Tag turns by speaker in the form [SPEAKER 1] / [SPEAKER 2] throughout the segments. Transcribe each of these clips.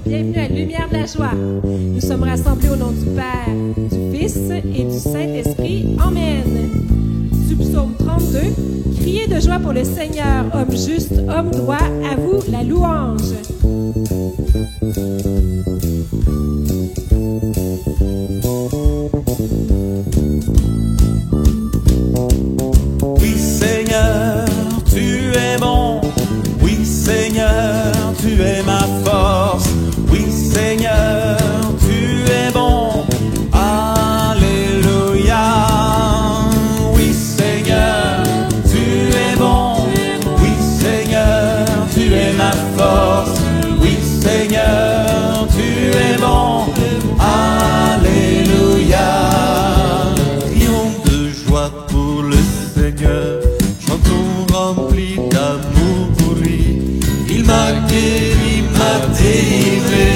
[SPEAKER 1] bienvenue à Lumière de la Joie. Nous sommes rassemblés au nom du Père, du Fils et du Saint-Esprit. Amen. Du psaume 32, criez de joie pour le Seigneur, homme juste, homme droit, à vous la louange.
[SPEAKER 2] Oui Seigneur, tu es bon. Oui Seigneur, tu es ma force. Oui Seigneur, tu es bon. Alléluia. Oui Seigneur, tu es bon. Oui Seigneur, tu es ma force. Oui Seigneur, tu es bon. Alléluia. Crions de joie pour le Seigneur. Chantons remplis d'amour pour lui. Il m'a guéri, m'a délivré.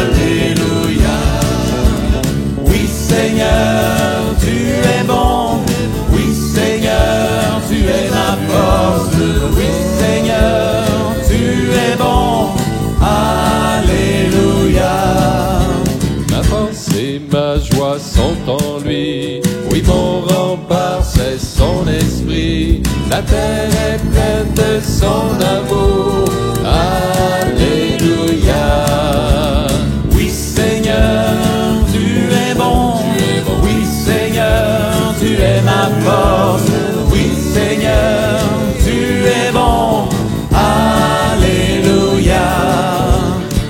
[SPEAKER 2] Alléluia. Oui Seigneur, tu es bon. Oui Seigneur, tu es ma force. Oui Seigneur, tu es bon. Alléluia.
[SPEAKER 3] Ma force et ma joie sont en lui. Oui, mon rempart, c'est son esprit. La terre est pleine de son amour. Alléluia.
[SPEAKER 2] Oui Seigneur, tu es bon. Oui Seigneur, tu es ma force. Oui Seigneur, tu es bon. Alléluia.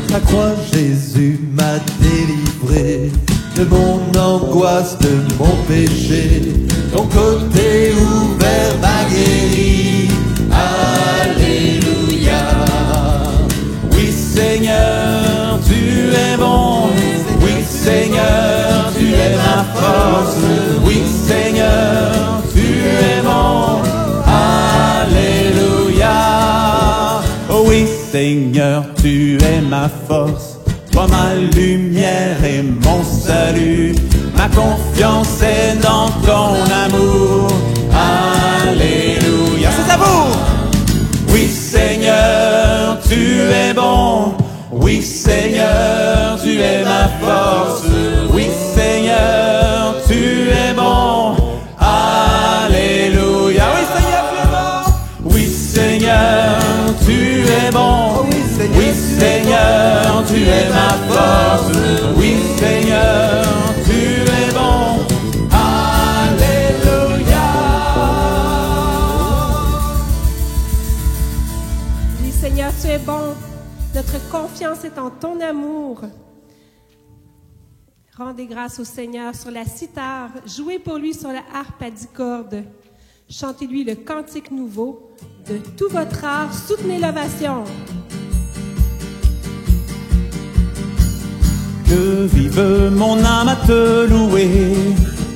[SPEAKER 2] Ta croix Jésus m'a délivré de mon angoisse, de mon péché. Ton côté ouvert m'a guéri. Alléluia. Oui Seigneur, tu es bon. Oui Seigneur, tu es ma force. Oui Seigneur, tu es bon. Alléluia. Oh oui Seigneur, tu es ma force. Toi ma lumière et mon salut. Ma confiance est dans ton amour. Alléluia. C'est à vous. Oui Seigneur, tu es bon. Oui Seigneur, tu es ma force. Oui Seigneur, tu es bon. Alléluia. Oui Seigneur, tu es bon. Oui Seigneur, tu es bon. Oui Seigneur, tu es ma force. Oui Seigneur, tu es bon. Alléluia.
[SPEAKER 1] Oui, Seigneur, tu es bon. Notre confiance est en ton amour. Rendez grâce au Seigneur sur la cithare. Jouez pour lui sur la harpe à 10 cordes. Chantez-lui le cantique nouveau. De tout votre art, soutenez l'ovation.
[SPEAKER 2] Que vive mon âme à te louer.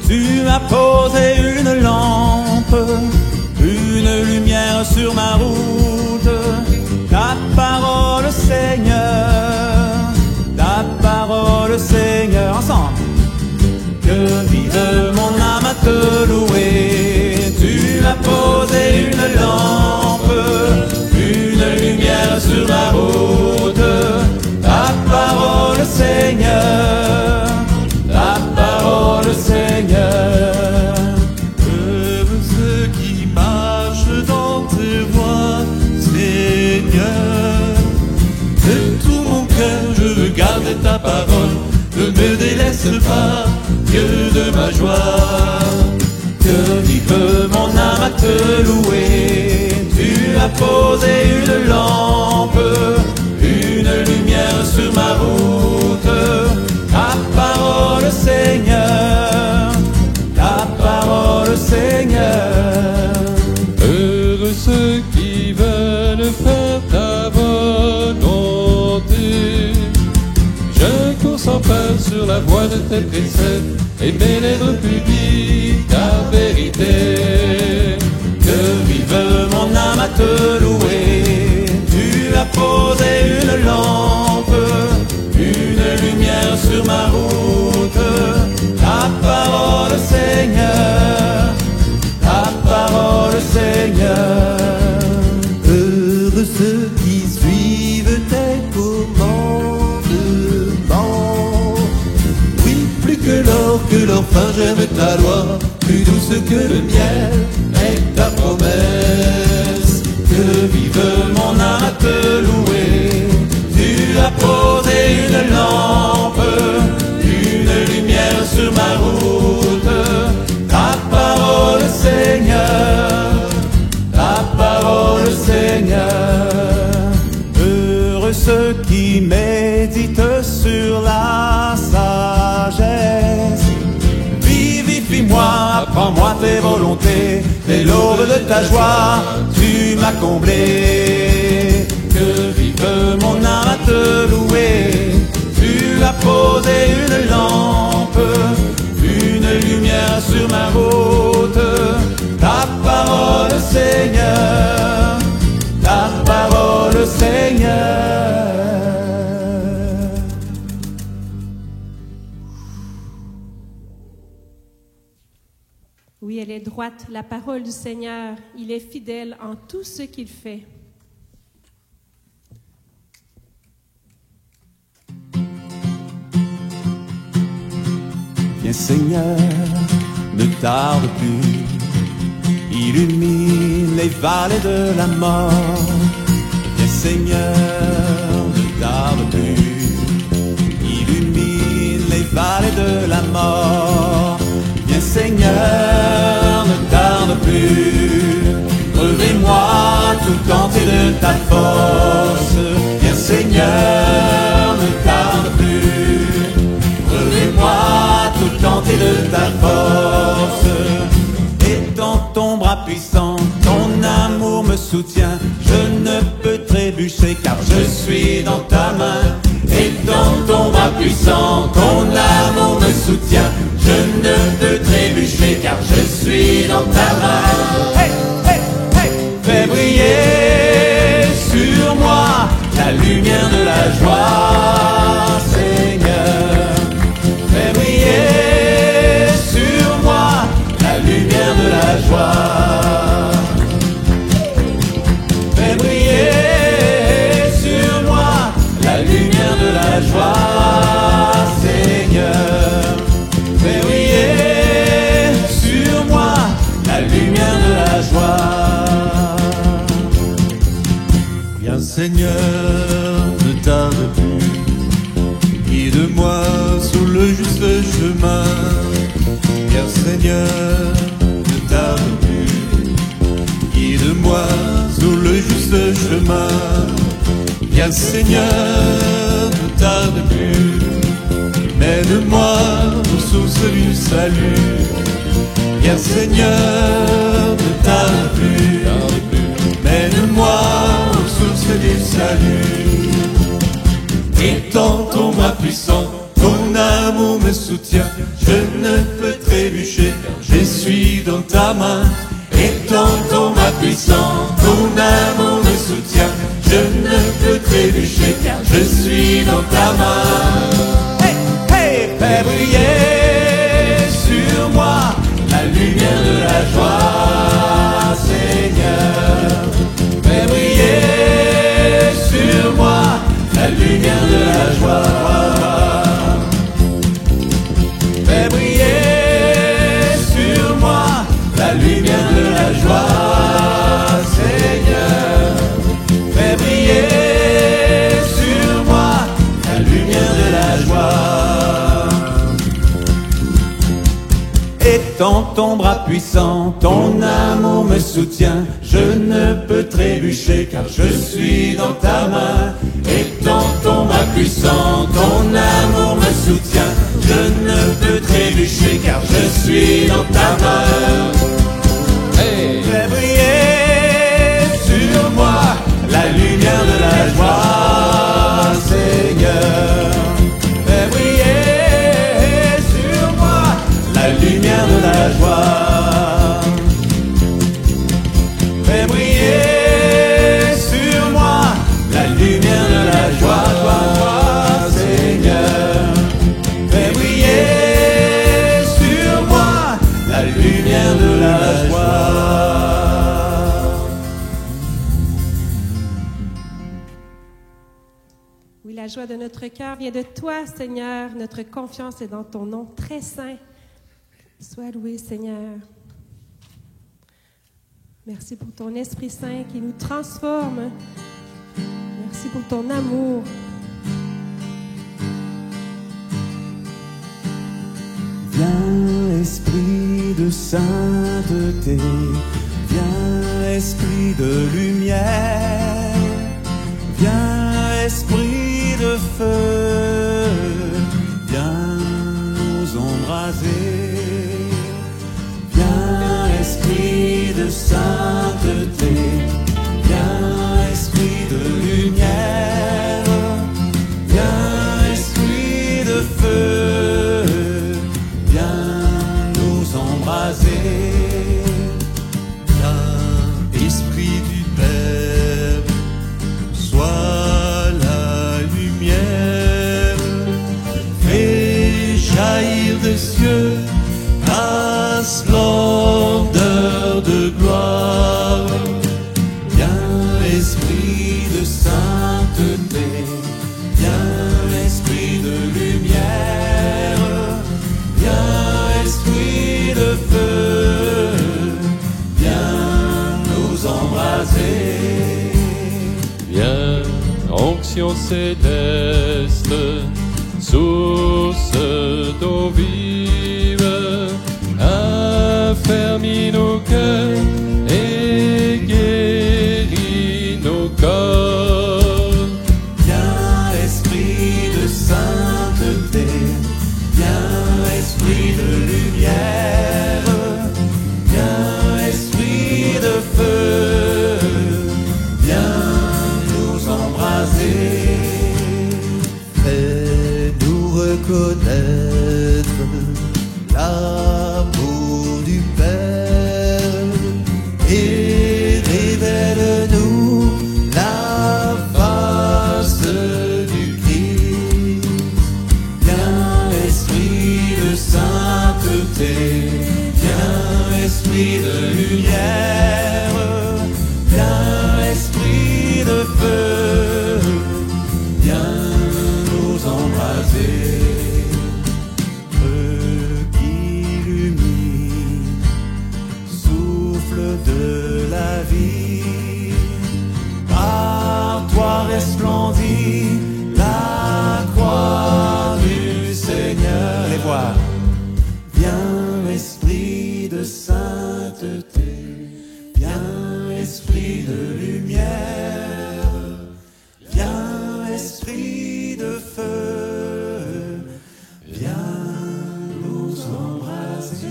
[SPEAKER 2] Tu as posé une lampe, une lumière sur ma route. Ta parole Seigneur, ta parole Seigneur. Ensemble. Que vive mon âme à te louer. Tu as posé une lampe, une lumière sur ma route. Ta parole Seigneur, ta parole Seigneur. Heureux ceux qui marchent dans tes voies, Seigneur. De tout mon cœur je veux garder ta parole. Ne me délaisse pas, Dieu de ma joie. Que vive mon âme à te louer. Tu as posé une lampe, une lumière sur ma route. Ta parole Seigneur, ta parole Seigneur.
[SPEAKER 3] Heureux ceux qui veulent faire ta volonté. Je cours sans peur sur la voie de tes préceptes, et mes lèvres publient ta vérité.
[SPEAKER 2] Que vive mon âme à te louer. Tu as posé une lampe, une lumière sur ma route. Ta parole Seigneur, ta parole Seigneur. Heureux ceux qui suivent tes commandements. enfin j'aime ta loi, plus douce que le miel est ta promesse. Que vive mon âme à te louer, tu as posé une lampe, une lumière sur ma route. Ta parole Seigneur, ta parole Seigneur. Heureux ceux qui méditent sur la sagesse. Vivifie-moi, apprends-moi tes volontés, dès l'aube de ta joie, tu m'as comblé. Que vive mon âme à te louer, tu as posé une lampe, une lumière sur ma route. Ta parole Seigneur, ta parole Seigneur.
[SPEAKER 1] Oui, elle est droite, la parole du Seigneur. Il est fidèle en tout ce qu'il fait.
[SPEAKER 2] Viens Seigneur, ne tarde plus, illumine les vallées de la mort. Viens Seigneur, ne tarde plus, illumine les vallées de la mort. Viens Seigneur, ne tarde plus, revêt-moi tout entier de ta force. Viens Seigneur, ne tarde plus, revêt-moi tout entier de ta force. Étends ton bras puissant, ton amour me soutient. Je ne peux trébucher car je suis dans ta main. Étends ton bras puissant, ton amour me soutient. Je ne peux trébucher car je suis dans ta main. Hey, hey, hey. Fais briller sur moi la lumière de la joie, Seigneur. Fais briller sur moi la lumière de la joie. Fais briller sur moi la lumière de la joie, Seigneur. Fais briller sur moi la lumière de la joie. Viens Seigneur, ne tarde plus, guide-moi sur le juste chemin. Viens Seigneur, ne tarde plus, guide-moi sur le juste chemin. Viens Seigneur, ne tarde plus, mène-moi aux sources du salut. Viens Seigneur, ne tarde plus, mène-moi aux sources du salut. Étends ton bras puissant, ton amour me soutient. Je ne peux trébucher, je suis dans ta main. Étends ton bras puissant, ton amour me soutient. Je ne peux trébucher car je suis dans ta main. Fais briller sur moi la lumière de la joie, Seigneur. Fais briller sur moi la lumière de la joie. Fais briller sur moi la lumière de la joie, Seigneur. Fais briller sur moi la lumière de la joie. Étends ton bras puissant, ton amour me soutient. Je ne peux trébucher car je suis dans ta main. Étends ton bras puissant, ton amour me soutient. Je ne peux trébucher car je suis dans ta main. Hey. Fais briller sur moi la lumière de la joie, Seigneur. Fais briller sur moi la lumière de la joie. Fais briller sur moi la lumière de la joie, Seigneur. Fais briller sur moi la lumière de la joie.
[SPEAKER 1] Oui, la joie de notre cœur vient de toi, Seigneur. Notre confiance est dans ton nom très saint. Sois loué, Seigneur. Merci pour ton Esprit Saint qui nous transforme. Merci pour ton amour.
[SPEAKER 2] Viens, Esprit de sainteté, viens, Esprit de lumière, viens, Esprit de feu, viens nous embraser. Viens, Esprit de sainteté, viens, Esprit de lumière, viens, Esprit de feu, viens nous embraser. Viens, Esprit du Père, sois la lumière, fais jaillir des cieux ta splendeur de gloire. Viens, Esprit de sainteté, viens, Esprit de lumière, viens, Esprit de feu, viens nous embraser.
[SPEAKER 3] Viens, onction céleste, source d'eau vive, affermis nos cœurs et guéris nos corps.
[SPEAKER 2] Viens, Esprit de sainteté, viens, Esprit de lumière, viens, Esprit de feu, viens nous embraser. Fais-nous reconnaître l'amour du Père et révèle-nous la face du Christ. Viens, Esprit de sainteté, viens, Esprit de lumière, viens, Esprit de feu, viens nous embraser. Feu qui illumine, souffle de la vie, par toi resplendit la croix du Seigneur. Les voix. Viens, Esprit de sainteté, viens, Esprit de lumière, viens, Esprit de feu, viens nous embraser.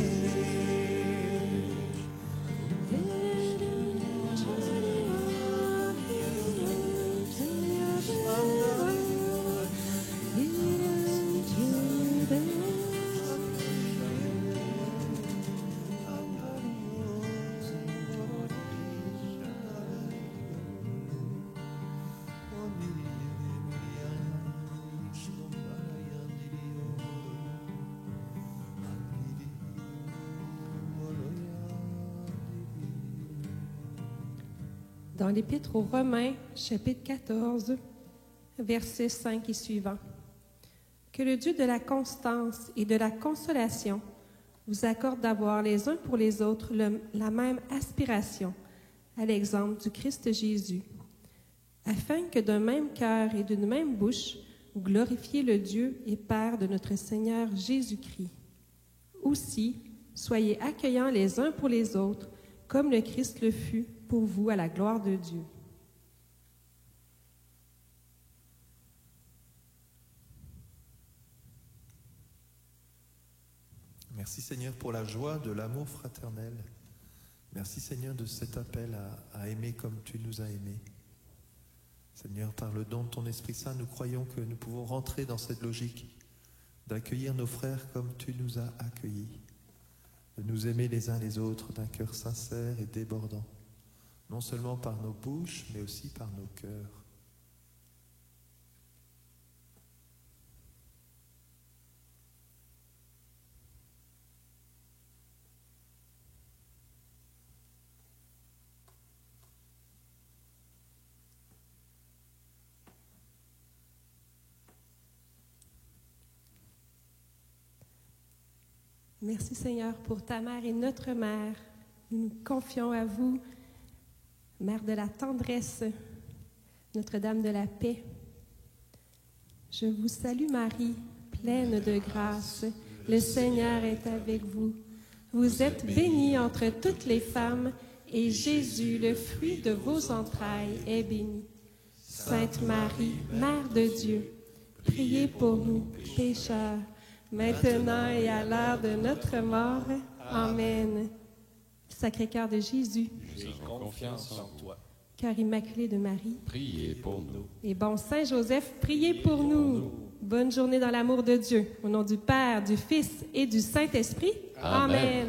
[SPEAKER 1] Dans l'Épître aux Romains, chapitre 14, versets 5 et suivants. Que le Dieu de la constance et de la consolation vous accorde d'avoir les uns pour les autres la même aspiration, à l'exemple du Christ Jésus, afin que d'un même cœur et d'une même bouche, vous glorifiez le Dieu et Père de notre Seigneur Jésus-Christ. Aussi, soyez accueillants les uns pour les autres, comme le Christ le fut pour vous à la gloire de Dieu.
[SPEAKER 4] Merci Seigneur pour la joie de l'amour fraternel. Merci Seigneur de cet appel à aimer comme tu nous as aimés. Seigneur, par le don de ton Esprit Saint, nous croyons que nous pouvons rentrer dans cette logique d'accueillir nos frères comme tu nous as accueillis, de nous aimer les uns les autres d'un cœur sincère et débordant, non seulement par nos bouches, mais aussi par nos cœurs.
[SPEAKER 1] Merci Seigneur pour ta mère et notre mère. Nous nous confions à vous, Mère de la tendresse, Notre-Dame de la paix. Je vous salue Marie, pleine de grâce. Le Seigneur est avec vous. Vous êtes bénie entre toutes les femmes, et Jésus, le fruit de vos entrailles, est béni. Sainte Marie, Mère de Dieu, priez pour nous, pécheurs, maintenant et à l'heure de notre mort. Amen. Sacré-Cœur de Jésus,
[SPEAKER 3] J'ai confiance en toi.
[SPEAKER 1] Cœur immaculé de Marie,
[SPEAKER 3] Priez pour nous.
[SPEAKER 1] et bon Saint Joseph, priez pour nous. Bonne journée dans l'amour de Dieu. Au nom du Père, du Fils et du Saint-Esprit.
[SPEAKER 3] Amen.
[SPEAKER 1] Amen.